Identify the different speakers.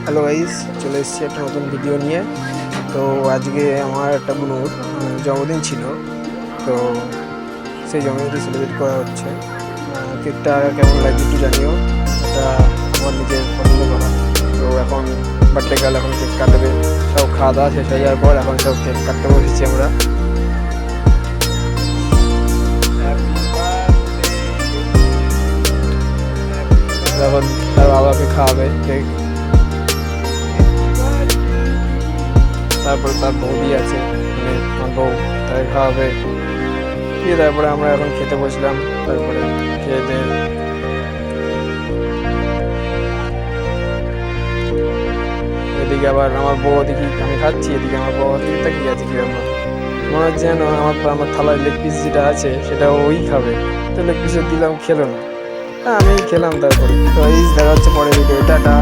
Speaker 1: Hello guys, চলে এসেছি একটা নতুন ভিডিও নিয়ে। তো আজকে আমার একটা বোনের জন্মদিন ছিল। তো সেই জন্মদিনটা সেলিব্রেট করা হচ্ছে। কেকটা কেমন লাগছে একটু জানিও। এটা আমার নিজের পছন্দ করা। তো এখন বার্থডে গার্ল এখন কেক কাটবে। সব খাওয়া দাওয়া শেষ হয়ে যাওয়ার পর এখন সব কেক কাটতে বসেছি আমরা। এখন তার বাবাকে খাওয়াবে কেক, তারপরে তার বৌদি আছে, মানে আমার বউ, তাকে খাওয়াবে। দিয়ে তারপরে আমরা এখন খেতে বসলাম। তারপরে খেয়ে দিয়ে এদিকে আবার আমার বউ, ওদিকে আমি খাচ্ছি, এদিকে আমার বউ ওদিকে তাকিয়ে আছে। কি ব্যাপার, মনে হচ্ছে যেন আমার থালার লেগ পিস যেটা আছে সেটা ওই খাবে। তো লেগ পিসে দিলাম, খেলো না, হ্যাঁ আমি খেলাম। তারপরে তো এই দেখা হচ্ছে পরে ভিডিও, টাটা।